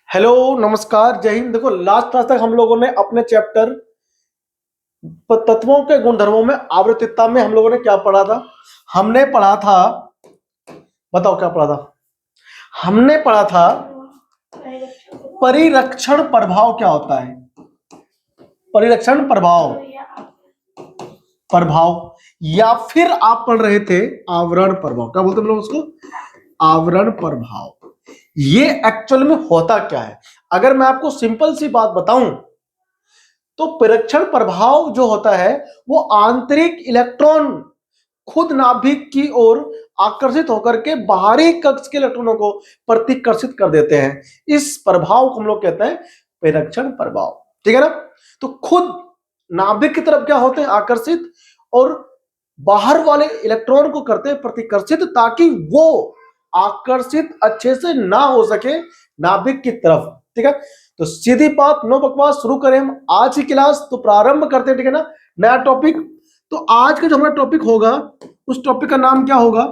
Hello, नमस्कार, जय हिंद। देखो, लास्ट क्लास तक हम लोगों ने अपने चैप्टर तत्वों के गुणधर्मों में आवर्तिता में हम लोगों ने क्या पढ़ा था? हमने पढ़ा था, बताओ क्या पढ़ा था? हमने पढ़ा था परिरक्षण प्रभाव क्या होता है। परिरक्षण प्रभाव, प्रभाव या फिर आप पढ़ रहे थे आवरण प्रभाव। क्या बोलते हैं लोग उसको? आवरण प्रभाव। ये एक्चुअल में होता क्या है? अगर मैं आपको सिंपल सी बात बताऊं तो परिरक्षण प्रभाव जो होता है वो आंतरिक इलेक्ट्रॉन खुद नाभिक की ओर आकर्षित होकर के बाहरी कक्ष के इलेक्ट्रॉनों को प्रतिकर्षित कर देते हैं। इस प्रभाव को हम लोग कहते हैं परिरक्षण प्रभाव। ठीक है ना? तो खुद नाभिक की तरफ क्या होते हैं? आकर्षित, और बाहर वाले इलेक्ट्रॉन को करते हैं प्रतिकर्षित, ताकि वो आकर्षित अच्छे से ना हो सके नाभिक की तरफ। ठीक है? तो सीधी बात, नो बकवास, शुरू करें हम आज की क्लास। तो प्रारंभ करते हैं, ठीक है ना, नया टॉपिक। तो आज का जो हमारा टॉपिक होगा उस टॉपिक का नाम क्या होगा?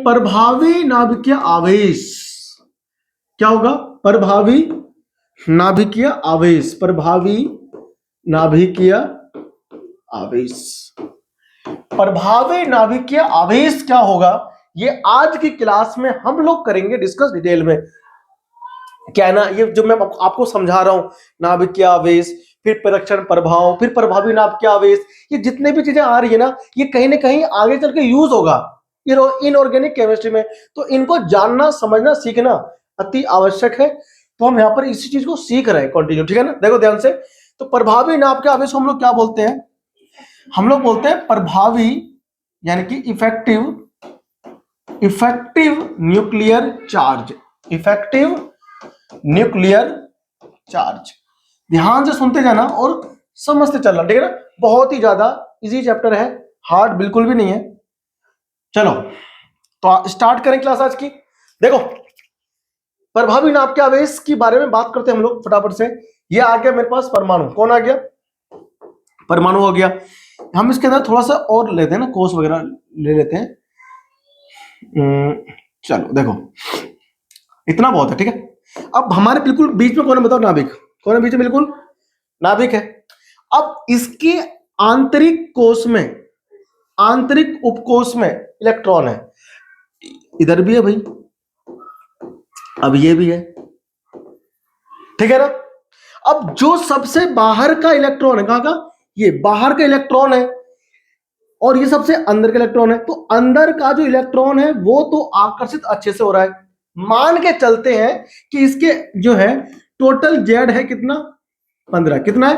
प्रभावी नाभिकीय आवेश। क्या होगा? प्रभावी नाभिकीय आवेश। प्रभावी नाभिकीय आवेश। प्रभावी नाभिकीय आवेश क्या होगा, ये आज की क्लास में हम लोग करेंगे डिस्कस डिटेल में। क्या है ना, ये जो मैं आपको समझा रहा हूं, नाभिकीय आवेश, फिर परिरक्षण प्रभाव, फिर प्रभावी नाभिकीय आवेश, ये जितने भी चीजें आ रही है ना, ये कहीं ना कहीं आगे चल के यूज होगा इनऑर्गेनिक केमिस्ट्री में। तो इनको जानना, समझना, सीखना अति आवश्यक है। तो हम यहाँ पर इसी चीज को सीख रहे हैं कंटिन्यू। ठीक है ना? देखो ध्यान से। तो प्रभावी नाभिकीय आवेश को हम लोग क्या बोलते हैं? हम लोग बोलते हैं प्रभावी, यानी कि effective nuclear charge. Effective nuclear charge. ध्यान से सुनते जाना और समझते चलना। ठीक है ना? बहुत ही ज्यादा इजी चैप्टर है, हार्ड बिल्कुल भी नहीं है। चलो तो स्टार्ट करें क्लास आज की। देखो, प्रभावी नाभिकीय आवेश के बारे में बात करते हैं हम लोग फटाफट से। ये आ गया मेरे पास परमाणु। कौन आ गया? परमाणु हो गया। हम इसके अंदर थोड़ा सा और लेते हैं ना, कोष वगैरह ले लेते हैं। चलो देखो, इतना बहुत है। ठीक है? अब हमारे बिल्कुल बीच में कौन है? बताओ। नाभिक। कौन है बीच में? बिल्कुल नाभिक है। अब इसके आंतरिक कोष में, आंतरिक उपकोष में इलेक्ट्रॉन है। इधर भी है भाई, अब ये भी है। ठीक है ना? अब जो सबसे बाहर का इलेक्ट्रॉन है, कहां का? ये बाहर का इलेक्ट्रॉन है, और ये सबसे अंदर का इलेक्ट्रॉन है। तो अंदर का जो इलेक्ट्रॉन है वो तो आकर्षित अच्छे से हो रहा है। मान के चलते हैं कि इसके जो है टोटल जेड है कितना? 15। कितना है?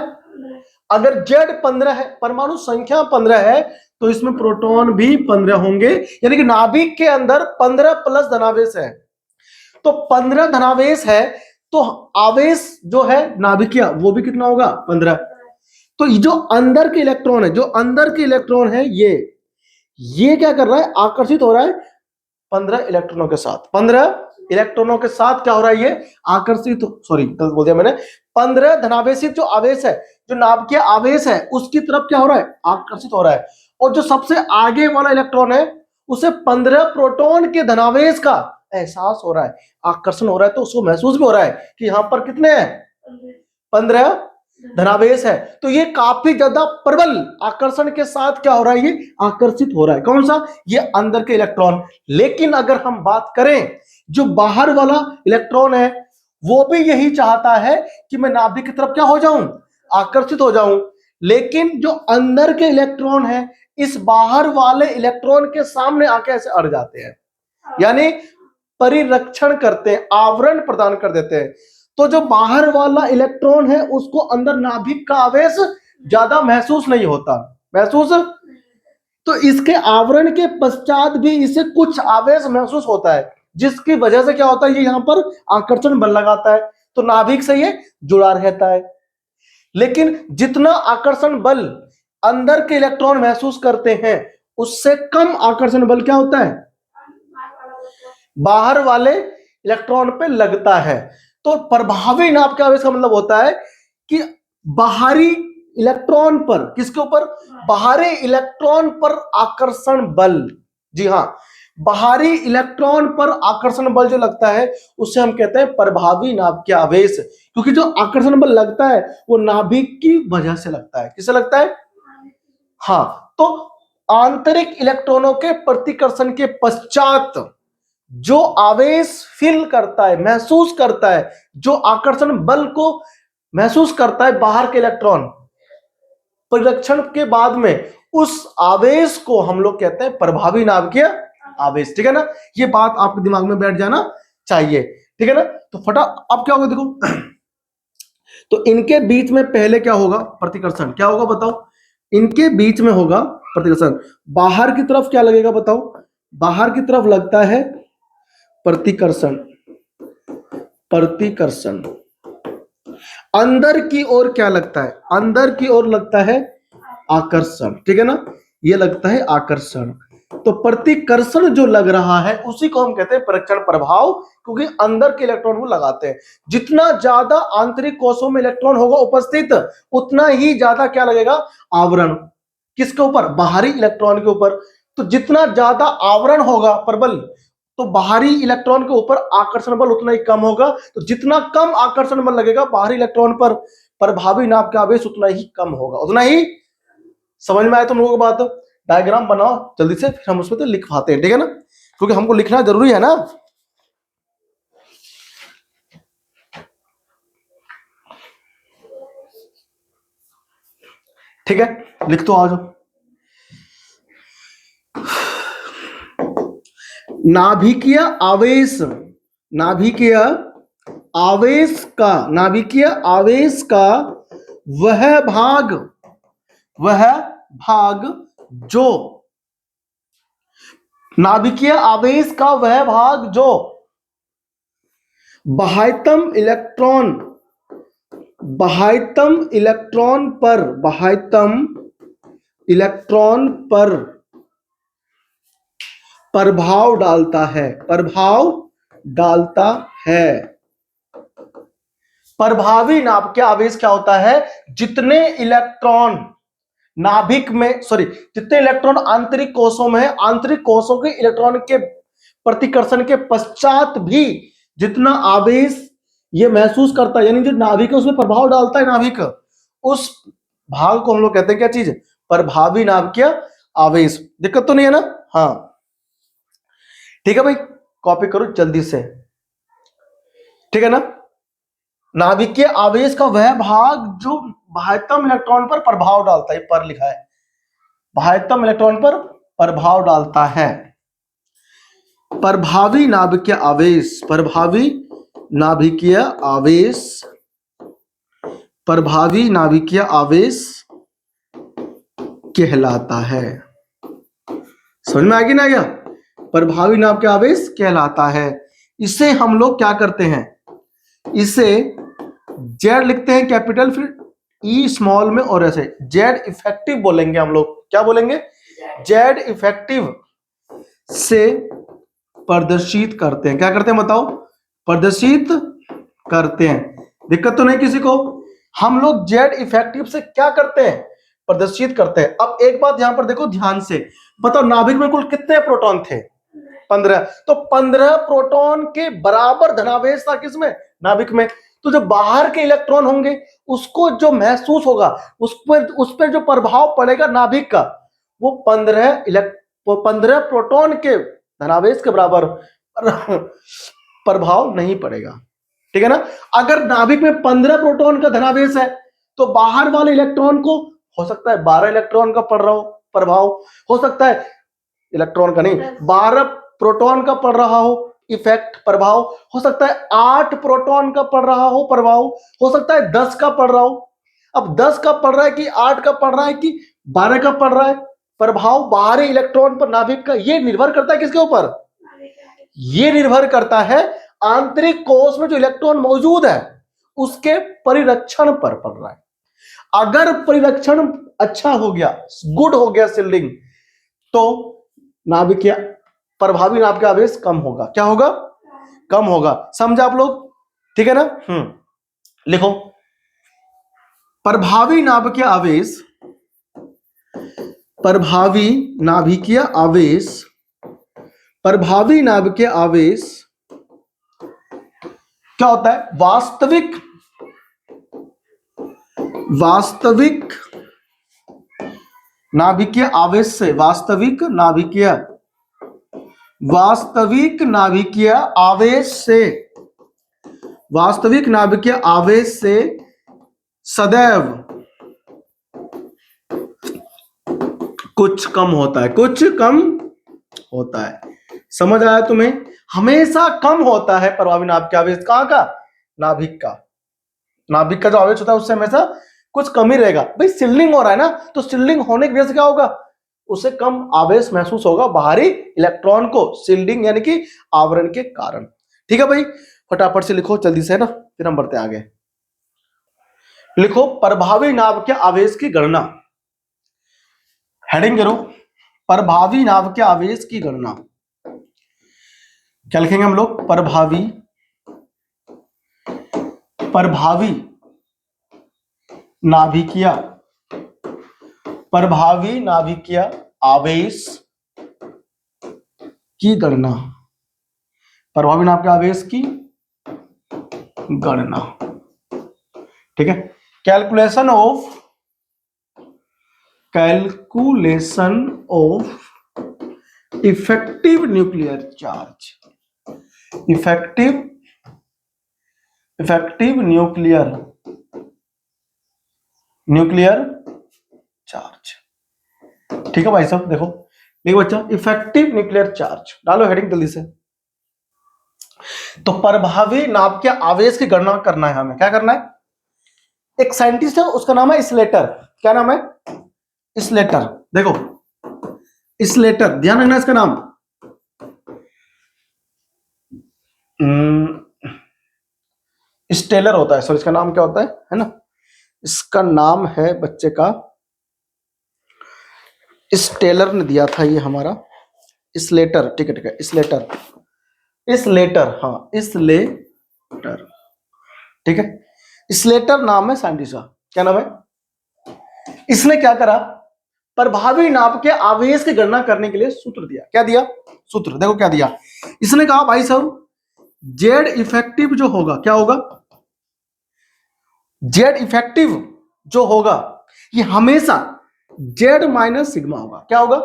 अगर जेड 15 है, परमाणु संख्या 15 है, तो इसमें प्रोटॉन भी 15 होंगे। यानी कि नाभिक के अंदर 15 प्लस धनावेश है। तो 15 धनावेश है, तो आवेश जो है नाभिकीय वो भी कितना होगा? 15। तो जो अंदर के इलेक्ट्रॉन है, जो अंदर के इलेक्ट्रॉन है, ये क्या कर रहा है? आकर्षित हो रहा है 15 इलेक्ट्रॉनों के साथ। 15 इलेक्ट्रॉनों के साथ क्या हो रहा है? ये आकर्षित, सॉरी गलत बोल दिया मैंने। 15 धनावेशित जो आवेश है, जो नाभिकीय आवेश है, उसकी तरफ क्या हो रहा है? आकर्षित हो रहा है। और जो सबसे आगे वाला इलेक्ट्रॉन है उसे 15 प्रोटॉन के धनावेश का एहसास हो रहा है, आकर्षण हो रहा है। तो उसको महसूस भी हो रहा है कि यहां पर कितने हैं? 15 धनावेश है। तो ये काफी ज्यादा प्रबल आकर्षण के साथ क्या हो रहा है? ये आकर्षित हो रहा है। कौन सा? ये अंदर के इलेक्ट्रॉन। लेकिन अगर हम बात करें जो बाहर वाला इलेक्ट्रॉन है, वो भी यही चाहता है कि मैं नाभिक की तरफ क्या हो जाऊं? आकर्षित हो जाऊं। लेकिन जो अंदर के इलेक्ट्रॉन है इस बाहर वाले इलेक्ट्रॉन के सामने आके ऐसे अड़ जाते हैं, यानी परिरक्षण करते हैं, आवरण प्रदान कर देते हैं। तो जो बाहर वाला इलेक्ट्रॉन है उसको अंदर नाभिक का आवेश ज्यादा महसूस नहीं होता। महसूस? तो इसके आवरण के पश्चात भी इसे कुछ आवेश महसूस होता है, जिसकी वजह से क्या होता है? ये यहां पर आकर्षण बल लगाता है, तो नाभिक से ये जुड़ा रहता है। लेकिन जितना आकर्षण बल अंदर के इलेक्ट्रॉन महसूस करते हैं, उससे कम आकर्षण बल क्या होता है? बाहर वाले इलेक्ट्रॉन पे लगता है। तो प्रभावी नाभिकीय आवेश का मतलब होता है कि बाहरी इलेक्ट्रॉन पर, किसके ऊपर? बाहरी इलेक्ट्रॉन पर आकर्षण बल। जी हां, बाहरी इलेक्ट्रॉन पर आकर्षण बल जो लगता है उसे हम कहते हैं प्रभावी नाभिकीय आवेश, क्योंकि जो आकर्षण बल लगता है वो नाभिक की वजह से लगता है। किससे लगता है? हाँ, तो आंतरिक इलेक्ट्रॉनों के प्रतिकर्षण के पश्चात जो आवेश फील करता है, महसूस करता है, जो आकर्षण बल को महसूस करता है बाहर के इलेक्ट्रॉन, परिरक्षण के बाद में उस आवेश को हम लोग कहते हैं प्रभावी नाभिकीय आवेश। ठीक है ना, ये बात आपके दिमाग में बैठ जाना चाहिए। ठीक है ना, तो फटा अब क्या होगा देखो, तो इनके बीच में पहले क्या होगा? प्रतिकर्षण। क्या होगा बताओ? इनके बीच में होगा प्रतिकर्षण। बाहर की तरफ क्या लगेगा बताओ? बाहर की तरफ लगता है प्रतिकर्षण, प्रतिकर्षण। अंदर की ओर क्या लगता है? अंदर की ओर लगता है आकर्षण। ठीक है ना, ये लगता है आकर्षण। तो प्रतिकर्षण जो लग रहा है उसी को हम कहते हैं परीक्षण प्रभाव, क्योंकि अंदर के इलेक्ट्रॉन को लगाते हैं। जितना ज्यादा आंतरिक कोशों में इलेक्ट्रॉन होगा उपस्थित, उतना ही ज्यादा क्या लगेगा? आवरण। किसके ऊपर? बाहरी इलेक्ट्रॉन के ऊपर। तो जितना ज्यादा आवरण होगा प्रबल, तो बाहरी इलेक्ट्रॉन के ऊपर आकर्षण बल उतना ही कम होगा। तो जितना कम आकर्षण बल लगेगा बाहरी इलेक्ट्रॉन पर, प्रभावी नाभिकीय आवेश उतना ही कम होगा, उतना ही। समझ में आया तुम लोगों को बात? डायग्राम बनाओ जल्दी से, फिर हम उसमें तो लिख पाते हैं। ठीक है ना, क्योंकि हमको लिखना जरूरी है ना। ठीक है, लिख तो आ जाओ। नाभिकीय आवेश, नाभिकीय आवेश का, नाभिकीय आवेश का वह भाग, वह भाग जो, नाभिकीय आवेश का वह भाग जो बाह्यतम इलेक्ट्रॉन, बाह्यतम इलेक्ट्रॉन पर, बाह्यतम इलेक्ट्रॉन पर प्रभाव डालता है, प्रभाव डालता है। प्रभावी नाभिकीय आवेश क्या होता है? जितने इलेक्ट्रॉन नाभिक में, सॉरी, जितने इलेक्ट्रॉन आंतरिक कोशों में है, आंतरिक कोशों के इलेक्ट्रॉन के प्रतिकर्षण के पश्चात भी जितना आवेश ये महसूस करता है, यानी जो नाभिक है उसमें प्रभाव डालता है नाभिक, उस भाग को हम लोग कहते हैं क्या चीज? प्रभावी नाभिकीय आवेश। दिक्कत तो नहीं है ना? हाँ ठीक है भाई, कॉपी करो जल्दी से। ठीक है ना, नाभिकीय आवेश का वह भाग जो बाह्यतम इलेक्ट्रॉन पर प्रभाव डालता है, पर लिखा है बाह्यतम इलेक्ट्रॉन पर प्रभाव डालता है। प्रभावी नाभिकीय आवेश, प्रभावी नाभिकीय आवेश, प्रभावी नाभिकीय आवेश कहलाता है। समझ में आ गई ना? क्या प्रभावी नाभिकीय आवेश कहलाता है। इसे हम लोग क्या करते हैं? इसे जेड लिखते हैं कैपिटल, फिर ई स्मॉल में, और ऐसे जेड इफेक्टिव बोलेंगे हम लोग। क्या बोलेंगे? जेड इफेक्टिव से प्रदर्शित करते हैं। क्या करते हैं बताओ? प्रदर्शित करते हैं। दिक्कत तो नहीं किसी को? हम लोग जेड इफेक्टिव से क्या करते हैं? प्रदर्शित करते हैं। अब एक बात यहां पर देखो ध्यान से, बताओ नाभिक में कुल कितने प्रोटॉन थे? 15। तो 15 प्रोटॉन के बराबर धनावेश था किसमें? नाभिक में। तो जो बाहर के इलेक्ट्रॉन होंगे उसको जो महसूस होगा, उस पर जो प्रभाव पड़ेगा नाभिक का, वो 15 प्रोटॉन के धनावेश के बराबर प्रभाव नहीं पड़ेगा। ठीक है ना? अगर नाभिक में 15 प्रोटॉन का धनावेश है तो बाहर वाले इलेक्ट्रॉन को हो सकता है 12 इलेक्ट्रॉन का पड़ रहा हो प्रभाव, हो सकता है इलेक्ट्रॉन का नहीं, 12 प्रोटॉन का पड़ रहा हो इफेक्ट प्रभाव, हो सकता है 8 प्रोटॉन का पड़ रहा हो प्रभाव, हो सकता है 10 का पड़ रहा हो। अब 10 का पड़ रहा है कि 8 का पड़ रहा है कि 12 का पड़ रहा है प्रभाव बाहरी इलेक्ट्रॉन पर नाभिक का, ये निर्भर करता है किसके ऊपर? ये निर्भर करता है आंतरिक कोश में जो इलेक्ट्रॉन मौजूद है उसके परिरक्षण पर पड़ रहा है। अगर परिरक्षण अच्छा हो गया, गुड हो गया शील्डिंग, तो नाभिकीय प्रभावी नाभिकीय आवेश कम होगा। क्या होगा? कम होगा। समझा आप लोग? ठीक है ना? लिखो प्रभावी नाभिकीय आवेश, प्रभावी नाभिकीय आवेश प्रभावी नाभिकीय आवेश क्या होता है? वास्तविक नाभिकीय आवेश से, वास्तविक नाभिकीय आवेश से सदैव कुछ कम होता है। समझ आया तुम्हें? हमेशा कम होता है प्रभावी नाभिकीय आवेश। कहां का? नाभिक का जो आवेश होता है उससे हमेशा कुछ कम ही रहेगा। भाई शिल्डिंग हो रहा है ना, तो शिल्डिंग होने की वजह से क्या होगा? उसे कम आवेश महसूस होगा बाहरी इलेक्ट्रॉन को, शिल्डिंग यानी कि आवरण के कारण। ठीक है भाई, फटाफट से लिखो जल्दी से, है ना, फिर हम बढ़ते आगे। लिखो प्रभावी नाभिकीय आवेश की गणना। हेडिंग करो प्रभावी नाभिकीय आवेश की गणना। क्या लिखेंगे हम लोग? प्रभावी नाभिकीय आवेश की गणना। प्रभावी नाभिकीय आवेश की गणना। ठीक है, calculation of effective nuclear charge. ठीक है भाई साहब, देखो बच्चा, इफेक्टिव न्यूक्लियर चार्ज डालो हेडिंग जल्दी से। तो प्रभावी नाभिकीय आवेश की गणना करना है हमें। क्या करना है? एक साइंटिस्ट है, उसका नाम है स्लेटर। क्या नाम है? स्लेटर। देखो स्लेटर, ध्यान रखना इसका नाम। स्टेलर होता है, सॉरी इसका नाम क्या होता है ना? इसका नाम है बच्चे का, स्टेलर ने दिया था ये हमारा, स्लेटर। ठीक है, स्लेटर, हाँ स्लेटर। ठीक है, स्लेटर नाम है साइंटिस्ट का। क्या नाम है? इसने क्या करा? प्रभावी नाभिकीय आवेश की गणना करने के लिए सूत्र दिया। क्या दिया? सूत्र देखो क्या दिया। इसने कहा भाई साहब जेड इफेक्टिव जो होगा, क्या होगा? जेड इफेक्टिव जो होगा ये हमेशा जेड माइनस सिग्मा होगा। क्या होगा?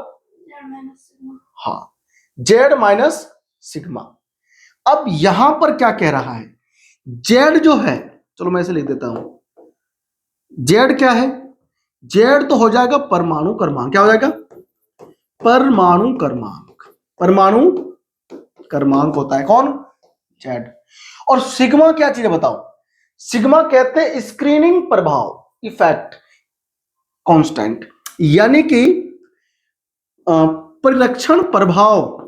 हाँ, जेड माइनस सिग्मा। अब यहां पर क्या कह रहा है? जेड जो है, चलो मैं इसे लिख देता हूं। जेड क्या है? जेड तो हो जाएगा परमाणु क्रमांक। क्या हो जाएगा? परमाणु क्रमांक होता है कौन? जेड। और सिग्मा क्या चीज है बताओ? सिग्मा कहते हैं स्क्रीनिंग प्रभाव, इफेक्ट कांस्टेंट, यानी कि परिरक्षण प्रभाव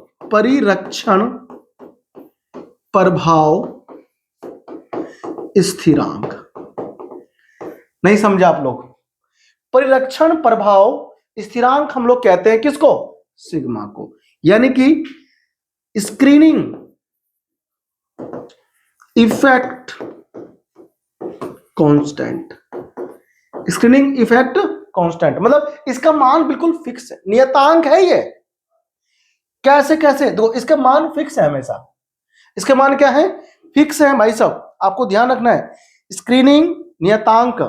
स्थिरांक। नहीं समझे आप लोग? परिरक्षण प्रभाव स्थिरांक हम लोग कहते हैं किसको? सिग्मा को। यानी कि स्क्रीनिंग इफेक्ट कांस्टेंट, मतलब इसका मान बिल्कुल फिक्स है, नियतांक है ये। कैसे? देखो इसका मान फिक्स है हमेशा। इसके मान क्या है? फिक्स है भाई साहब, आपको ध्यान रखना है। स्क्रीनिंग नियतांक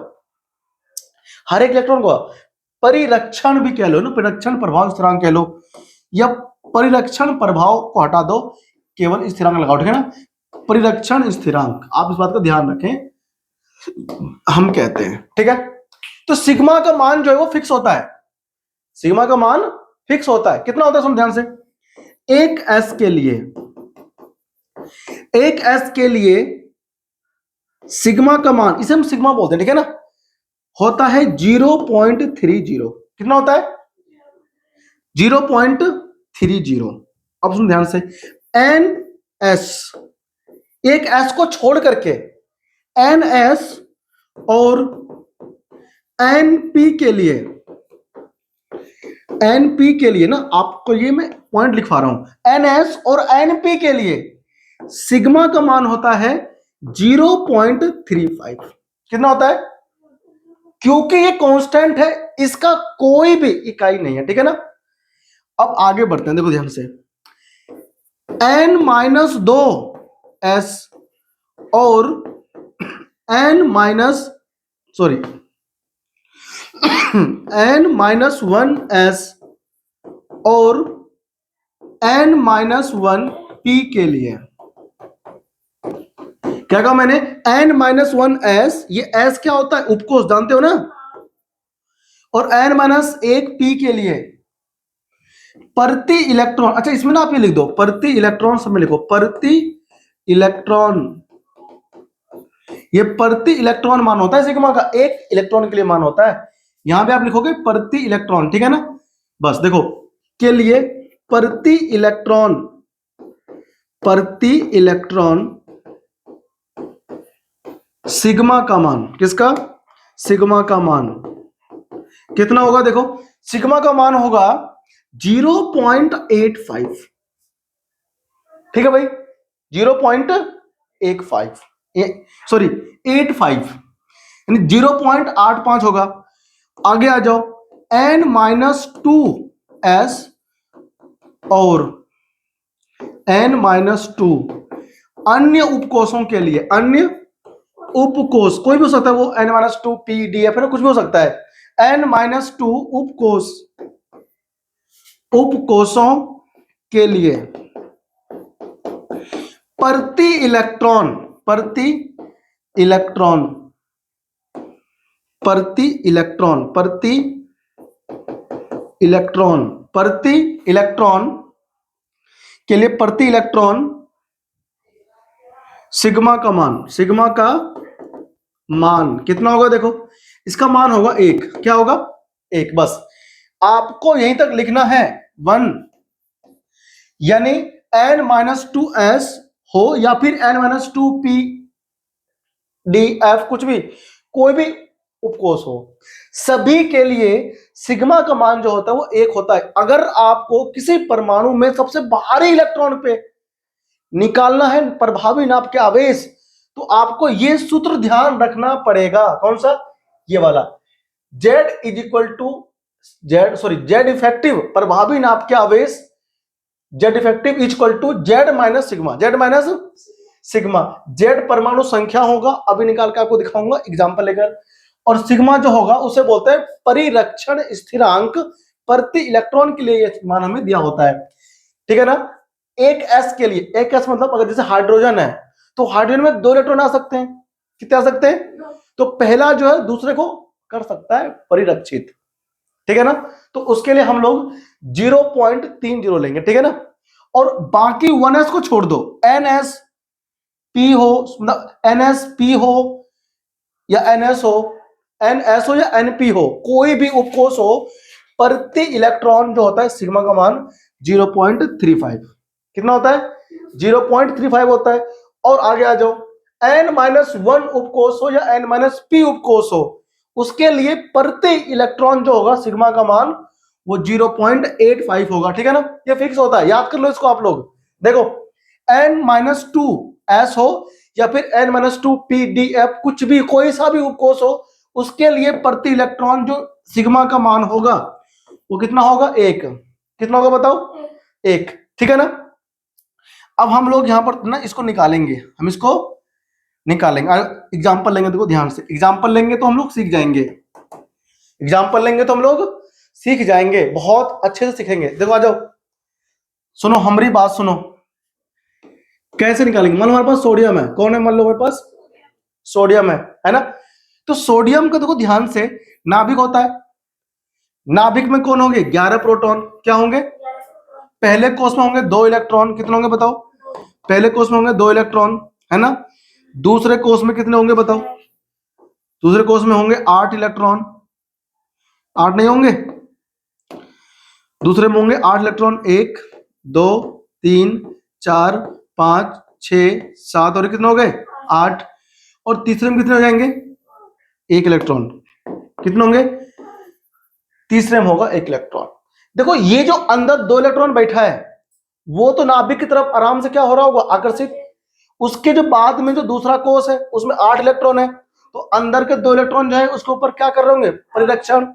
हर एक इलेक्ट्रॉन को, परिरक्षण भी कह लो ना, परिरक्षण प्रभाव स्थिरांक कह लो, या परिरक्षण प्रभाव को हटा दो, केवल स्थिरांक लगाओ। ठीक है ना? परिरक्षण स्थिरांक, आप इस बात का ध्यान रखें, हम कहते हैं। ठीक है, तो सिग्मा का मान जो है वो फिक्स होता है। सिग्मा का मान फिक्स होता है। कितना होता है? सुन ध्यान से। एक एस के लिए सिग्मा का मान, इसे हम सिग्मा बोलते हैं। ठीक है ना? होता है 0.30। कितना होता है? 0.30। अब सुन ध्यान से, एन एस, एक एस को छोड़ करके एन एस और एनपी के लिए ना, आपको ये मैं पॉइंट लिखवा रहा हूं, एनएस और एनपी के लिए सिग्मा का मान होता है 0.35। कितना होता है? क्योंकि ये कांस्टेंट है, इसका कोई भी इकाई नहीं है। ठीक है ना? अब आगे बढ़ते हैं, देखो ध्यान से। n माइनस 2 s और n minus sorry n minus 1 s और n माइनस 1 p के लिए। क्या कहा मैंने? n माइनस 1 s, ये s क्या होता है? उपकोष, जानते हो ना? और n माइनस 1 p के लिए प्रति इलेक्ट्रॉन, अच्छा इसमें ना आप ये लिख दो प्रति इलेक्ट्रॉन, सब में लिखो प्रति इलेक्ट्रॉन। ये प्रति इलेक्ट्रॉन मान होता है सिग्मा का, एक इलेक्ट्रॉन के लिए मान होता है। यहां पे आप लिखोगे प्रति इलेक्ट्रॉन, ठीक है ना? बस देखो, के लिए प्रति इलेक्ट्रॉन सिग्मा का मान, किसका? सिग्मा का मान कितना होगा? देखो सिग्मा का मान होगा 0.85, ठीक है भाई, 0.85 सॉरी 85, यानी 0.85 होगा। आगे आ जाओ, n माइनस 2 s और n माइनस 2 अन्य उपकोषों के लिए, अन्य उपकोष कोई भी हो सकता है, वो n minus 2 p d f है ना, कुछ भी हो सकता है। n माइनस 2 उपकोषों के लिए प्रति इलेक्ट्रॉन के लिए प्रति इलेक्ट्रॉन सिग्मा का मान कितना होगा? देखो इसका मान होगा 1, क्या होगा? 1। बस आपको यहीं तक लिखना है 1, यानी n माइनस 2 s हो या फिर n minus 2 p d f, कुछ भी, कोई भी उपकोष हो, सभी के लिए सिग्मा का मान जो होता है वो 1 होता है। अगर आपको किसी परमाणु में सबसे बाहरी इलेक्ट्रॉन पे निकालना है प्रभावी नाप के आवेश, तो आपको ये सूत्र ध्यान रखना पड़ेगा। कौन सा? ये वाला, Z is equal to Z effective प्रभावी नाप के आवेश, Z effective is equal to Z minus sigma. Z परमाणु संख्या होगा, अभी निकाल के आपको दिखाऊंगा एग्जांपल लेकर, और सिग्मा जो होगा उसे बोलते हैं परिरक्षण स्थिरांक प्रति इलेक्ट्रॉन के लिए। ये मान हमें दिया होता है, ठीक है ना? एक s के लिए, एक s मतलब अगर जैसे हाइड्रोजन है तो हाइड्रोजन में 2 इलेक्ट्रॉन आ सकते हैं, कितने आ सकते हैं? तो पहला जो है दूसरे को कर सकता है परिरक्षित, ठीक है ना? तो उसके लिए हम लोग 0.30 लेंगे, ठीक है ना? और बाकी 1s को छोड़ दो, NSP हो, NSP हो या NS हो, NS हो या NP हो, कोई भी उपकोष हो, प्रति इलेक्ट्रॉन जो होता है सिग्मा का मान 0.35, कितना होता है? 0.35 होता है। और आगे आ जाओ, n-1 उपकोष हो या n-p उपकोष हो, उसके लिए प्रति इलेक्ट्रॉन जो होगा सिग्मा का मान वो 0.85 होगा, ठीक है ना? ये फिक्स होता है, याद कर लो इसको आप लोग। देखो n-2 s हो या फिर n-2 p d f, कुछ भी, कोई सा भी उपकोष हो, उसके लिए प्रति इलेक्ट्रॉन जो सिग्मा का मान होगा वो कितना होगा? 1। कितना होगा बताओ? 1, ठीक है ना? अब हम लोग यहां पर ना इसको निकालेंगे, हम इसको निकालेंगे, एग्जाम्पल लेंगे। देखो ध्यान से, एग्जाम्पल लेंगे तो हम लोग सीख जाएंगे, एग्जाम्पल लेंगे तो हम लोग सीख जाएंगे, बहुत अच्छे से सीखेंगे। देखो आ जाओ, सुनो हमारी बात सुनो, कैसे निकालेंगे? मान लो हमारे पास सोडियम है, कौन है? मान लो हमारे पास सोडियम है ना? तो सोडियम का देखो ध्यान से, नाभिक होता है, नाभिक में कौन होंगे? 11 प्रोटॉन। क्या होंगे? पहले कोष में होंगे 2 इलेक्ट्रॉन, कितने होंगे बताओ? पहले कोष में होंगे 2 इलेक्ट्रॉन, है ना? दूसरे कोष में कितने होंगे बताओ? दूसरे कोष में होंगे 8 इलेक्ट्रॉन, 8 नहीं होंगे? दूसरे में होंगे 8 इलेक्ट्रॉन, 1 2 3 4 5 6 7, और कितने हो गए? 8। और तीसरे में कितने हो जाएंगे? 1 इलेक्ट्रॉन, कितने होंगे? तीसरे में होगा 1 इलेक्ट्रॉन। देखो ये जो अंदर 2 इलेक्ट्रॉन बैठा है वो तो नाभिक की तरफ आराम से क्या हो रहा होगा? आकर्षित। उसके जो बाद में जो दूसरा कोष है उसमें 8 इलेक्ट्रॉन है, तो अंदर के 2 इलेक्ट्रॉन जो है उसके ऊपर क्या कर रहे होंगे? परिरक्षण,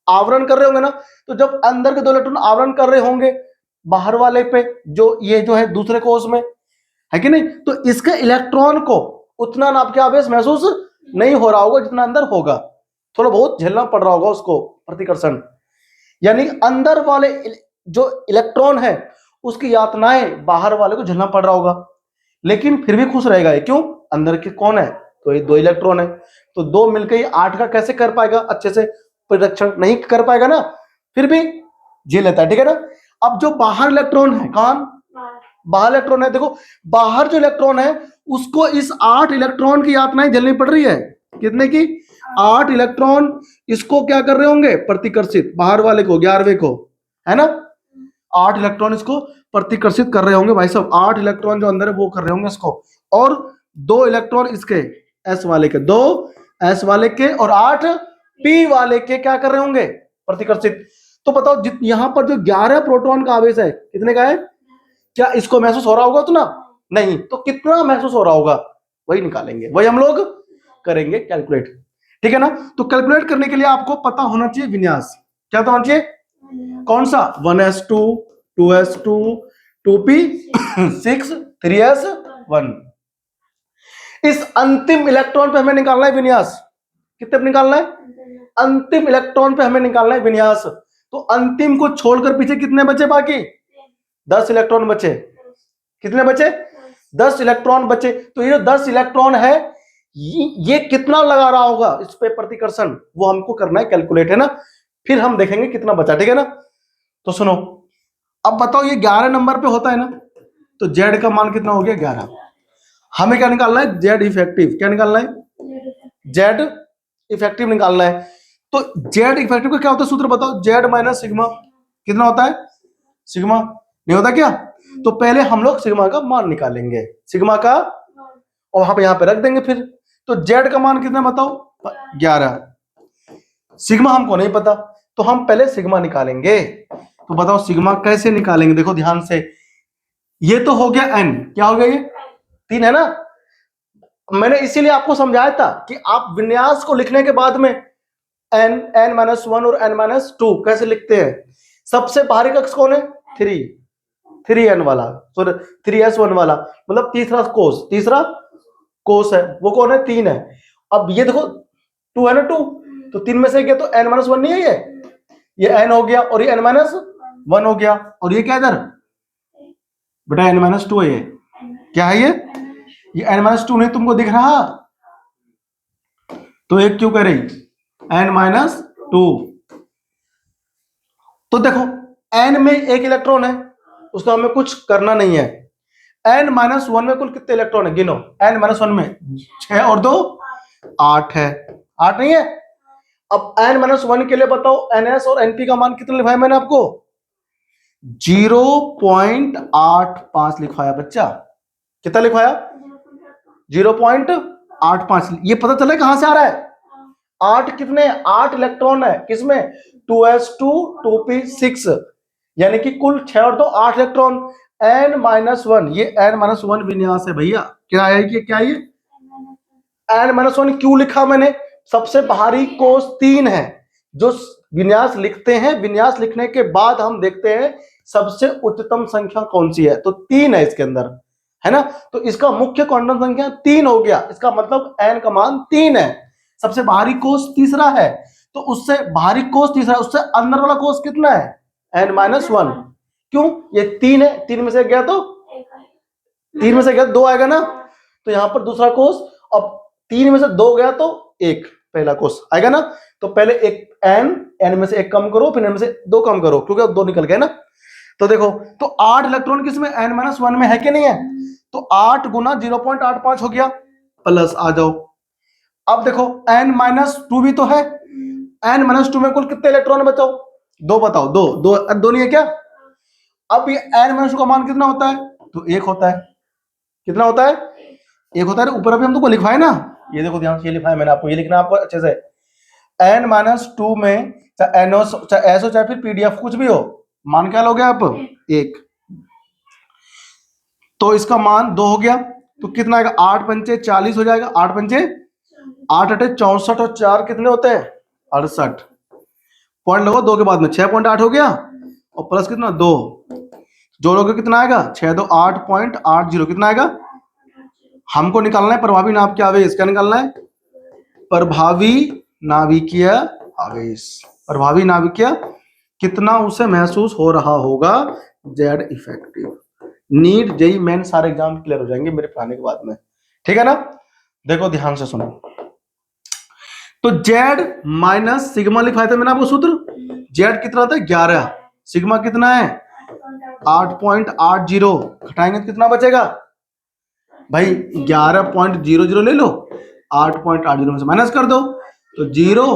आवरण कर रहे होंगे ना? तो जब अंदर के 2 इलेक्ट्रॉन आवरण कर रहे होंगे बाहर वाले पे, जो ये जो है दूसरे कोष में, है कि नहीं? तो इसके इलेक्ट्रॉन को उतना नाभिक आवेश महसूस नहीं हो रहा होगा जितना अंदर होगा, थोड़ा बहुत झेलना पड़ रहा होगा उसको प्रतिकर्षण, यानी अंदर वाले जो इलेक्ट्रॉन है उसकी यातनाएं बाहर वाले को झेलना पड़ रहा होगा, लेकिन फिर भी खुश रहेगा। ये क्यों? अंदर के कौन है? तो ये 2 इलेक्ट्रॉन है, तो 2 मिलकर ये 8 का कैसे कर पाएगा? अच्छे से परिरक्षण नहीं कर पाएगा ना, फिर भी झेल लेता है, ठीक है ना। अब जो बाहर इलेक्ट्रॉन है, कौन बाहर इलेक्ट्रॉन है, देखो बाहर जो इलेक्ट्रॉन है उसको इस 8 इलेक्ट्रॉन की यातनाएं झेलनी पड़ रही है। कितने की? 8 इलेक्ट्रॉन इसको क्या कर रहे होंगे? प्रतिकर्षित, बाहर वाले को, 11वें को, है ना। 8 इलेक्ट्रॉन इसको प्रतिकर्षित कर रहे होंगे भाई साहब, 8 इलेक्ट्रॉन जो अंदर है वो कर रहे होंगे इसको, और 2 इलेक्ट्रॉन इसके एस वाले के, 2 एस वाले के और 8 पी वाले के क्या कर रहे होंगे? प्रतिकर्षित। तो बताओ यहां पर जो 11 प्रोटॉन का आवेश है कितने का है? क्या इसको महसूस हो रहा होगा उतना? नहीं, तो कितना महसूस हो रहा होगा वही निकालेंगे, वही हम लोग करेंगे कैलकुलेट, ठीक है ना। तो कैलकुलेट करने के लिए आपको पता होना चाहिए विन्यास। क्या होना चाहिए? कौन सा? 1s2, 2s2, 2p6, 3s1। इस अंतिम इलेक्ट्रॉन पे हमें निकालना है विन्यास। कितने पे निकालना है? अंतिम इलेक्ट्रॉन पे हमें निकालना है विन्यास। तो अंतिम को छोड़कर पीछे कितने बचे बाकी? 10 इलेक्ट्रॉन बचे। कितने बचे? 10 इलेक्ट्रॉन बचे। तो ये जो 10 इलेक्ट्रॉन है ये कितना लगा रहा होगा इस पे प्रतिकर्षण, वो हमको करना है कैलकुलेट, है ना। फिर हम देखेंगे कितना बचा, ठीक है ना। तो सुनो, अब बताओ ये 11 नंबर पे होता है ना, तो जेड का मान कितना हो गया? 11। हमें क्या निकालना है? Z effective. क्या निकालना है? जेड इफेक्टिव निकालना है। तो जेड इफेक्टिव का क्या होता है सूत्र बताओ? Z minus sigma. कितना होता है? सिग्मा नहीं होता क्या? तो पहले हम लोग सिग्मा का मान निकालेंगे, सिग्मा का, और वहां पे यहां पे रख देंगे फिर। तो जेड का मान कितना बताओ? 11। सिग्मा हमको नहीं पता, तो हम पहले सिग्मा निकालेंगे। तो बताओ सिग्मा कैसे निकालेंगे? देखो ध्यान से, ये तो हो गया एन, क्या हो गया? ये 3 है ना। मैंने इसीलिए आपको समझाया था कि आप विन्यास को लिखने के बाद में एन, n-1 और n-2 कैसे लिखते हैं। सबसे बाहरी कक्ष कौन है? 3n वाला, सॉरी 3s1 वाला, मतलब तीसरा कोष है, वो कौन है? 3 है। अब ये देखो 2 है ना, 2, तो 3 में से गया तो n-1 नहीं है, ये n हो गया और ये n-1 हो गया, और ये क्या इधर बेटा n-2 है। ये क्या है? ये n-2 नहीं तुमको दिख रहा, तो एक क्यों कह रही n-2। तो देखो n में एक इलेक्ट्रॉन है, उसका हमें कुछ करना नहीं है। n-1 में कुल कितने इलेक्ट्रॉन है? गिनो। n-1 में 6 और 2 8 है, 8 नहीं है। अब n-1 के लिए बताओ ns और np का मान कितना लिखवाया मैंने आपको? 0.85 लिखवाया बच्चा। कितना लिखवाया? 0.85। ये पता चला कहां से आ रहा है? 8 कितने? 8 इलेक्ट्रॉन है किसमें? 2s2, 2p6, यानी कि कुल 6 और 2 8 इलेक्ट्रॉन। n-1, ये n-1 विन्यास है भैया। क्या है ये? क्या ये n-1 क्यों लिखा मैंने? सबसे बाहरी कोष 3 है, जो विन्यास लिखते हैं, विन्यास लिखने के बाद हम देखते हैं सबसे उच्चतम संख्या कौन सी है, तो 3 है इसके अंदर, है ना। तो इसका मुख्य क्वांटम संख्या 3 हो गया, इसका मतलब n का मान 3 है। सबसे बाहरी कोष तीसरा है, तो उससे बाहरी कोष तीसरा, उससे अंदर वाला कोष कितना है? n-1। क्यों? ये 3 है, 3 में से गया तो 3 में से गया 2 आएगा ना, तो यहां पर दूसरा कोष। अब 3 में से 2 गया तो 1 पहला कोष आएगा ना। तो पहले एक n में से 1 कम करो, फिर n में से 2 कम करो, क्योंकि अब 2 निकल गए ना। तो देखो, तो 8 इलेक्ट्रॉन किसमें? n-1 में है कि नहीं है? तो 8 गुना 0.85 हो गया, प्लस आ जाओ। अब देखो n-2 भी तो है, n-2 में कुल कितने इलेक्ट्रॉन बचाओ? 2 बताओ। 2 नहीं है क्या? अब ये n-2 का मान कितना होता है? तो 1 होता है। कितना होता है? 1 होता है। ऊपर अभी हम तुमको लिखवाए ना, ये देखो ध्यान से, ये लिखवाया मैंने आपको, ये लिखना आपको अच्छे से। n-2 में चाहे NO, चाहे SO, चाहे फिर PDF कुछ भी हो, मान क्या लोगे आप? 1। तो इसका मान 2 हो गया, तो कितना आएगा? 8 पंचे 40 हो जाएगा। 8 पंचे 8 अटे 64 और 4 कितने होते हैं? 68। पॉइंट लगो 2 के बाद में 6.8 हो गया, और प्लस कितना? 2। जोड़ोगे कितना आएगा, 6 2 8.80, कितना आएगा, हमको निकालना है प्रभावी नाभ के आवेश। क्या निकालना है, प्रभावी नाभिकीय आवेश, प्रभावी नाभिकीय कितना उसे महसूस हो रहा होगा, Z effective. NEET JEE Main सारे एग्जाम क्लियर हो जाएंगे मेरे पढ़ाने के बाद में, ठीक है ना। देखो ध्यान से सुनो, तो जेड माइनस सिग्मा लिखा था मैंने आपको सूत्र, जेड कितना था 11, सिग्मा कितना है 8.80, घटाएंगे तो कितना बचेगा भाई 11.00 ले लो, 8.80 में से माइनस कर दो तो 0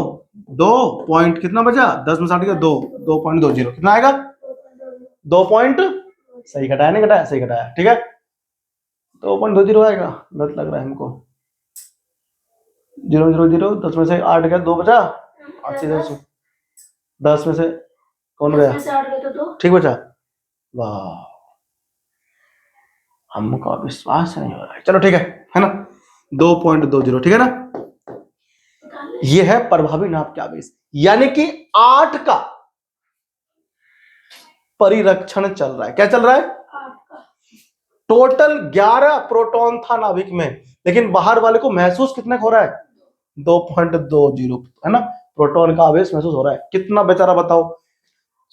2 पॉइंट कितना बचा, 10 में 60 का 2, 2.20 कितना आएगा 2 पॉइंट, सही घटाया नहीं घटाया, सही घटाया, ठीक है 2.20 आएगा, गलत लग रहा है हमको, 0.00, 10 में से 8 गया 2 बचा, 8 से 10 में से कौन गया, ठीक बचा, वाह हमको विश्वास नहीं हो रहा है, चलो ठीक है ना 2.20, ठीक है ना। ये है प्रभावी नाभ के आवेश, यानी कि 8 का परिरक्षण चल रहा है। क्या चल रहा है, टोटल 11 प्रोटॉन था नाभिक में, लेकिन बाहर वाले को महसूस कितने हो रहा है 2.20, है ना, प्रोटॉन का आवेश महसूस हो रहा है। कितना बेचारा बताओ,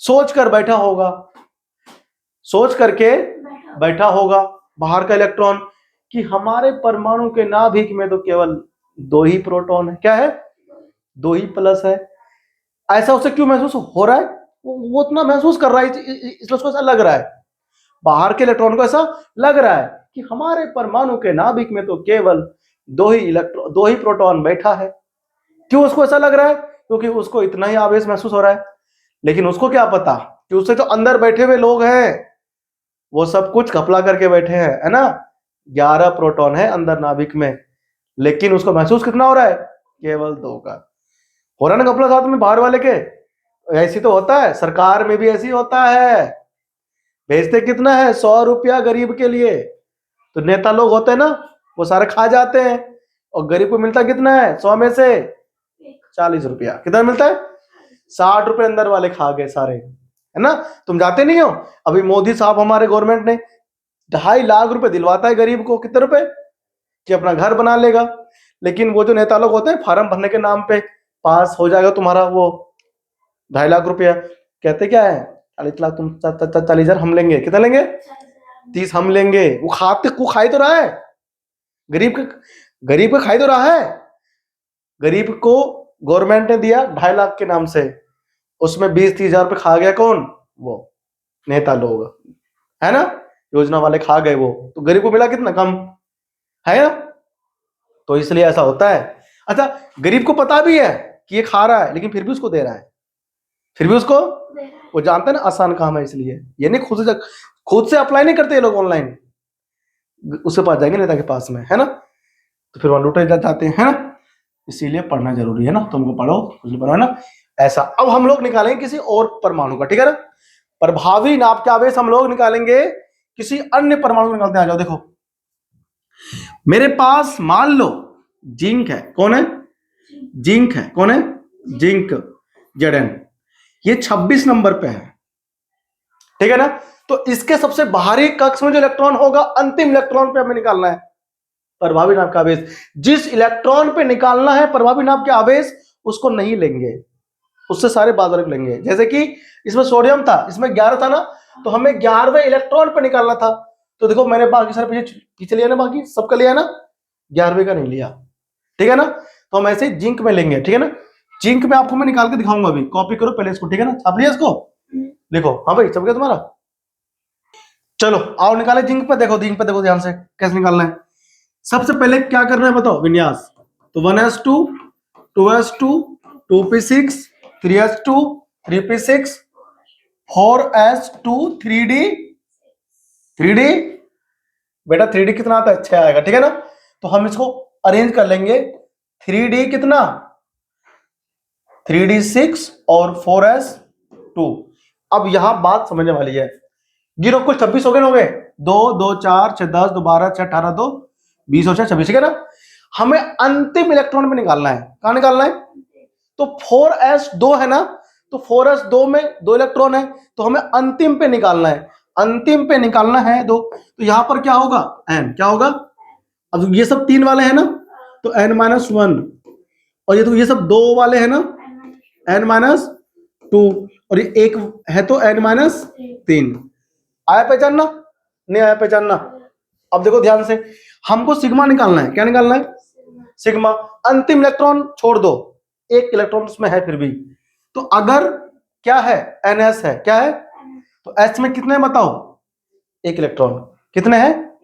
सोच कर बैठा होगा, सोच करके बैठा होगा बाहर का इलेक्ट्रॉन कि हमारे परमाणु के नाभिक में तो केवल 2 ही प्रोटॉन है, क्या है 2 ही प्लस है। ऐसा उसे क्यों महसूस हो रहा है, वो उतना महसूस कर रहा है इसलिए उसको ऐसा लग रहा है, बाहर के इलेक्ट्रॉन को ऐसा लग रहा है कि हमारे परमाणु के नाभिक में तो केवल 2 ही प्रोटॉन बैठा है। क्यों उसको ऐसा लग रहा है, क्योंकि उसको इतना ही आवेश महसूस हो रहा है, लेकिन उसको क्या पता कि उससे जो अंदर बैठे हुए लोग हैं वो सब कुछ घपला करके बैठे हैं, है ना, 11 प्रोटॉन है अंदर नाभिक में, लेकिन उसको महसूस कितना हो रहा है केवल 2 का। हो रहा है ना घपला साथ में बाहर वाले के, ऐसी तो होता है, सरकार में भी ऐसी होता है, भेजते कितना है 100 रुपया गरीब के लिए, तो नेता लोग होते हैं ना वो सारे खा जाते हैं, और गरीब को मिलता कितना है 100 में से 40 रुपया, कितना मिलता है 60 रुपए अंदर वाले खा गए सारे, है ना। तुम जाते नहीं हो, अभी मोदी साहब हमारे गवर्नमेंट ने 2.5 लाख रुपए दिलवाता है गरीब को, कितने रुपए कि अपना घर बना लेगा, लेकिन वो जो नेता लोग होते हैं फार्म भरने के नाम पे पास हो जाएगा तुम्हारा वो 2.5 लाख रुपया, कहते क्या है 40 लाख तुम 40,000 हम लेंगे, कितना लेंगे 30 हम लेंगे। वो खाई तो रहा है, गरीब का खाई तो रहा है, गरीब को गवर्नमेंट ने दिया 2.5 लाख के नाम से, उसमें 20-30 हजार रुपये खा गया कौन, वो नेता लोग, है ना, योजना वाले खा गए वो, तो गरीब को मिला कितना कम, है ना, तो इसलिए ऐसा होता है। अच्छा गरीब को पता भी है कि ये खा रहा है, लेकिन फिर भी उसको दे रहा है, फिर भी उसको, वो जानते हैं ना आसान काम है, इसलिए ये नहीं खुद से अप्लाई नहीं करते ये लोग ऑनलाइन, उसके पास जाएंगे नेता के पास में, है ना, तो फिर वहां लूटे जाते हैं, है ना, इसीलिए पढ़ना जरूरी है ना, तुमको पढ़ो कुछ पढ़ो, है ना। ऐसा अब हम लोग निकालेंगे किसी और परमाणु का, ठीक है ना, प्रभावी नाभ के आवेश हम लोग निकालेंगे किसी अन्य परमाणु को निकालते हैं। आ जाओ देखो, मेरे पास मान लो जिंक है, कौन है जिंक है, कौन है जिंक Zn, ये 26 नंबर पे है, ठीक है ना, तो इसके सबसे बाहरी कक्ष में जो इलेक्ट्रॉन होगा अंतिम इलेक्ट्रॉन पे हमें निकालना है प्रभावी नाभ का आवेश। जिस इलेक्ट्रॉन पे निकालना है प्रभावी नाभ के आवेश उसको नहीं लेंगे, उससे सारे बाद वर्ग लेंगे। जैसे कि इसमें सोडियम था, इसमें 11 था ना, तो हमें 11वें इलेक्ट्रॉन पे निकालना था, तो देखो मैंने बाकी सारे पीछे लिया ना, बाकी सबका लिया ना, 11वें का नहीं लिया, ठीक है ना, तो हम ऐसे जिंक में लेंगे, ठीक है ना। जिंक में आपको मैं निकाल के दिखाऊंगा, अभी कॉपी करो पहले इसको, ठीक है ना, छाप लिया इसको, देखो हाँ भाई सब गया तुम्हारा, चलो आओ निकाले जिंक पे, देखो जिंक पे देखो ध्यान से कैसे निकालना है। सबसे पहले क्या करना है बताओ, विन्यास, तो 1s2 2s2 2p6 3s2 3p6 4s2 3d बेटा 3d कितना आता है 6 आएगा, ठीक है ना, तो हम इसको अरेंज कर लेंगे, 3d कितना 3d6 और 4s2। अब यहां बात समझने वाली है, गिरो कुल 26 हो गए, 2 2 4 6 10 2 12 6 18 2 20 और 6 26, ठीक है ना। हमें अंतिम इलेक्ट्रॉन पे निकालना है, कहां निकालना है, तो 4s2 है ना, तो 4s2 में 2 इलेक्ट्रॉन है, तो हमें अंतिम पे निकालना है। अंतिम पे निकालना है दो, तो यहां पर क्या होगा, n क्या होगा, अब ये सब 3 वाले हैं ना, तो n-1, और ये तो ये सब 2 वाले हैं ना, n-2, और ये एक है तो n-3। आया पहचानना, नहीं आया पहचानना? अब देखो ध्यान से, हमको सिग्मा निकालना है। क्या निकालना है? सिग्मा। अंतिम इलेक्ट्रॉन छोड़ दो, एक इलेक्ट्रॉन उसमें है फिर भी, तो अगर क्या है, ns है, क्या है, तो s में कितने हैं बताओ, एक इलेक्ट्रॉन, कितने हैं,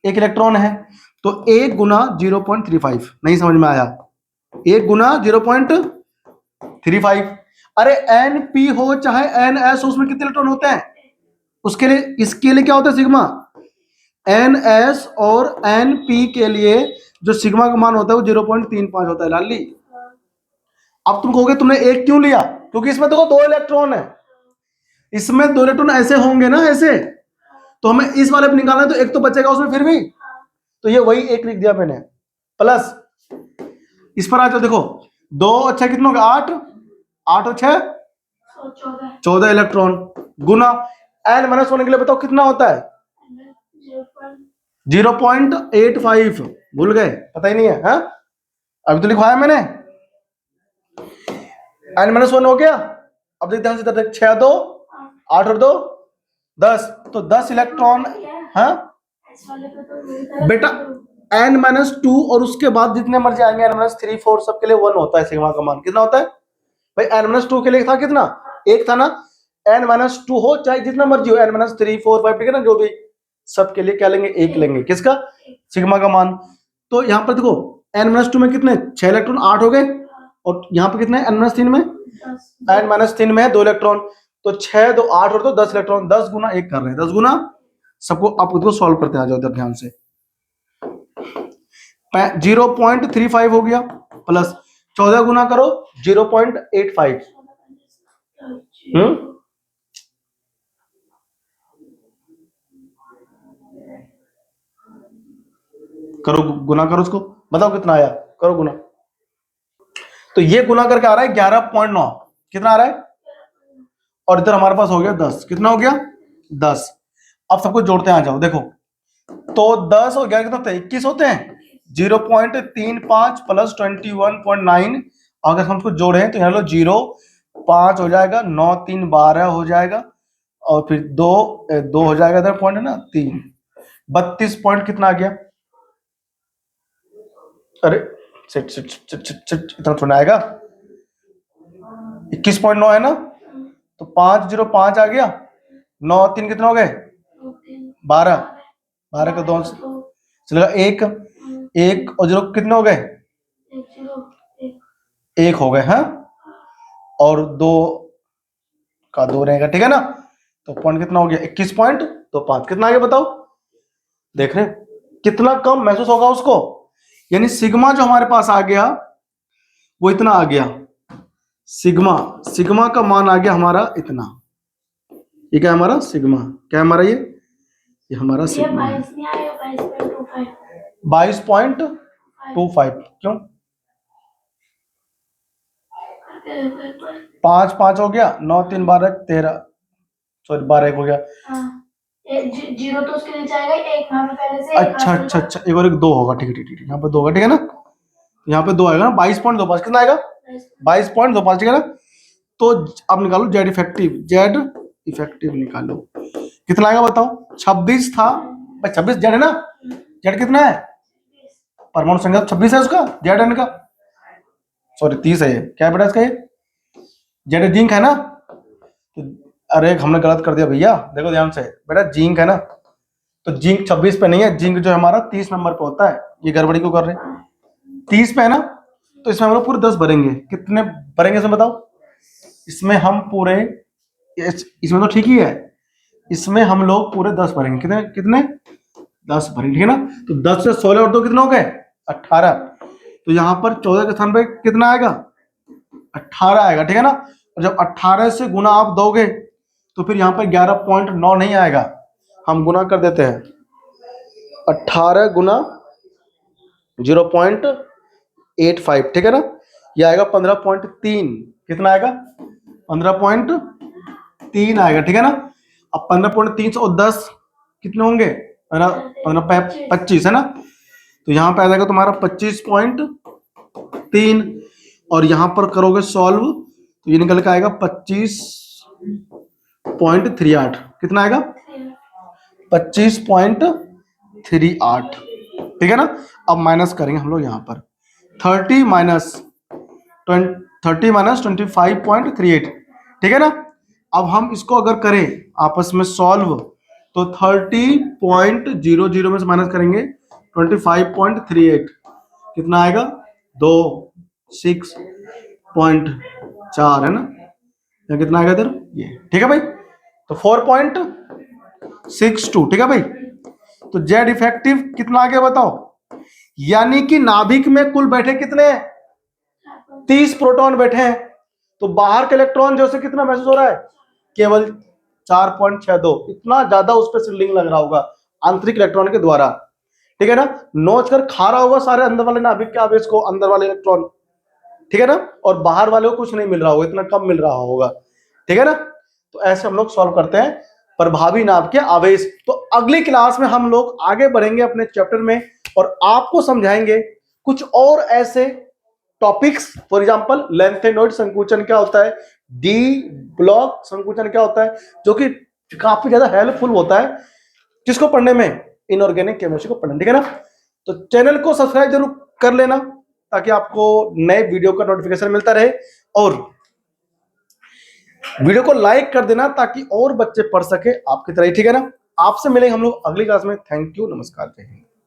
एक इलेक्ट्रॉन है, तो 1 गुना 0.35, नहीं समझ में आया, 1 गुना 0.35। अरे np हो चाहे ns हो, उसमें कितने इलेक्ट्रॉन होते हैं, उसके लिए, इसके लिए क्या होता है सिग्मा, ns और np के लिए जो सिग्मा का मान होता है वो 0.35 होता है। लाली, अब तुम कहोगे तुमने एक क्यों लिया, क्योंकि इसमें देखो 2 इलेक्ट्रॉन है, इसमें 2 इलेक्ट्रॉन ऐसे होंगे ना, ऐसे, तो हमें इस वाले पे निकालना है, तो एक तो बचेगा उसमें फिर भी, तो ये वही एक लिख दिया मैंने, प्लस इस पर आ जाओ, देखो 2 अच्छा कितना होगा, 8, 8 और 6 14 इलेक्ट्रॉन, गुना n-1 होने के लिए बताओ कितना होता है, 0.85, भूल गए, पता ही नहीं है, हाँ? अभी तो लिखवाया मैंने, n-1 हो गया। अब देखते हैं ध्यान से, 6 2 8 और 2 10, तो 10 इलेक्ट्रॉन, हाँ बेटा, n-2 और उसके बाद जितने मर्जी आएंगे, n-3 4 सबके लिए 1 होता है, सिग्मा का मान कितना होता है भाई, n-2 के लिए था कितना, एक था ना, n-2 हो चाहे जितना मर्जी हो, n-3 4 5, ठीक है ना, जो भी, सबके लिए क्या लेंगे, एक लेंगे, किसका, सिग्मा का मान। तो यहाँ पर देखो n-2 में कितने, 6 इलेक्ट्रॉन, 8 हो गए, और यहाँ पर कितने n-3 में, n-3 में 2 इलेक्ट्रॉन, तो 6 2 8 और 2 10 इलेक्ट्रॉन, 10 गुना 1 कर रहे हैं, 10 गुना सबको, आप उसको सॉल्व करते आ जाओ इधर ध्यान से, 0.35 हो गया, प्लस 14 गुना करो 0.85, करो गुना, करो उसको, बताओ कितना आया, करो गुना, तो ये गुना करके आ रहा है 11.9, कितना आ रहा है, और इधर हमारे पास हो गया 10, कितना हो गया 10। अब सबको जोड़ते हैं, आ जाओ, देखो तो 10 और 11 कितना होता है, 21 होते हैं, 0.35 प्लस 21.9, अगर हम उसको जोड़े तो यहाँ लो 0 5 हो जाएगा, 9 3 12 हो जाएगा, और फिर 2 2 हो जाएगा, इधर पॉइंट है ना 3, 32 पॉइंट कितना आ गया, अरे sit sit sit sit sit, इतना थोड़ा आएगा, 21.9 है ना, तो 505 आ गया, 9 3 कितना हो गए, 12, 12 का 2 चलेगा, एक एक और 0 कितने हो गए, 1 हो गए, हाँ, और 2 का 2 रहेगा, ठीक है ना, तो पॉइंट कितना हो गया, 21.25, कितना आ गया बताओ, देख रहे कितना कम महसूस होगा उसको, यानी सिग्मा जो हमारे पास आ गया वो इतना आ गया, सिग्मा, सिग्मा का मान आ गया हमारा इतना, ये क्या हमारा सिग्मा, क्या हमारा ये हमारा सिग्मा 22.25, क्यों 5 5 हो गया, 9 3 12 13, सॉरी 12 1 हो गया, जीरो तो उसके नीचे आएगा, एक वहां पे पहले से, अच्छा अच्छा अच्छा, एक और एक 2 होगा, ठीक है ठीक है, यहाँ पे 2 होगा, ठीक है ना, यहाँ पे 2 आएगा ना, 22.25 कितना आएगा, 22.25, ठीक है ना, तो अब निकालो जेड इफेक्टिव, जेड इफेक्टिव निकालो, कितना आएगा बताओ, 26 था भाई, 26 जेड है ना, जेड कितना है, परमाणु संख्या 26 है उसका, जेड एन का, सॉरी 30 है, ये क्या बेटा इसका, ये जेड जिंक है ना, तो अरे हमने गलत कर दिया भैया, देखो ध्यान से बेटा, जिंक है ना, तो जिंक 26 पे नहीं है, जिंक जो हमारा 30 नंबर पे होता है, ये गड़बड़ी क्यों कर रहे हैं, 30 पे है ना, तो इसमें हम लोग पूरे 10 भरेंगे, कितने भरेंगे इसमें बताओ, इसमें हम पूरे, इसमें तो ठीक ही है, इसमें हम लोग पूरे 10 भरेंगे, कितने कितने 10 भरेंगे, ठीक है ना, तो 10 से 16 और 2 कितने हो गए 18, तो यहाँ पर 14 के स्थान पे कितना आएगा 18 आएगा, ठीक है ना, और जब 18 से गुना आप दोगे तो फिर यहाँ पर 11.9 नहीं आएगा, हम गुना कर देते हैं, 18 गुना 0.85, ठीक है ना, ये आएगा 15.3, कितना आएगा 15.3 आएगा, ठीक है ना। अब 15.310 कितने होंगे? 25 है ना, तो यहाँ पे आ जाएगा तुम्हारा 25.3, और यहाँ पर करोगे सॉल्व तो ये निकल के आएगा 25.38। कितना आएगा? 25.38, ठीक है ना। अब माइनस करेंगे हम लोग यहाँ पर 30 माइनस 25.38, ठीक है ना। अब हम इसको अगर करें आपस में सॉल्व तो 30.00 में से माइनस करेंगे 25.38, कितना आएगा? 6.4 है ना, या कितना आएगा इधर ये, ठीक है भाई। तो 4.62, ठीक है भाई। तो जेड इफेक्टिव कितना आ गया बताओ? यानी कि नाभिक में कुल बैठे कितने हैं? 30 प्रोटॉन बैठे हैं, तो बाहर के इलेक्ट्रॉन जो से कितना महसूस हो रहा है? केवल 4.62। इतना ज्यादा उस पर लिंक लग रहा होगा आंतरिक इलेक्ट्रॉन के द्वारा, ठीक है ना। नोच कर खा रहा होगा सारे अंदर वाले नाभिक के आवेश को, अंदर वाले इलेक्ट्रॉन, ठीक है ना, और बाहर वाले को कुछ नहीं मिल रहा होगा, इतना कम मिल रहा होगा, ठीक है ना। तो ऐसे हम लोग सॉल्व करते हैं प्रभावी नाभ के आवेश। तो अगली क्लास में हम लोग आगे बढ़ेंगे अपने चैप्टर में और आपको समझाएंगे कुछ और ऐसे टॉपिक्स। फॉर एग्जांपल लेंथेनॉइड संकुचन क्या होता है, डी ब्लॉक संकुचन क्या होता है, जो कि काफी ज्यादा हेल्पफुल होता है किसको पढ़ने में? इनऑर्गेनिक केमिस्ट्री को पढ़ने, ठीक है ना। तो चैनल को सब्सक्राइब जरूर कर लेना ताकि आपको नए वीडियो का नोटिफिकेशन मिलता रहे, और वीडियो को लाइक कर देना ताकि और बच्चे पढ़ सके आपकी तरह ही, ठीक है ना। आपसे मिलेंगे हम लोग अगली क्लास में। थैंक यू, नमस्कार, जय हिंद।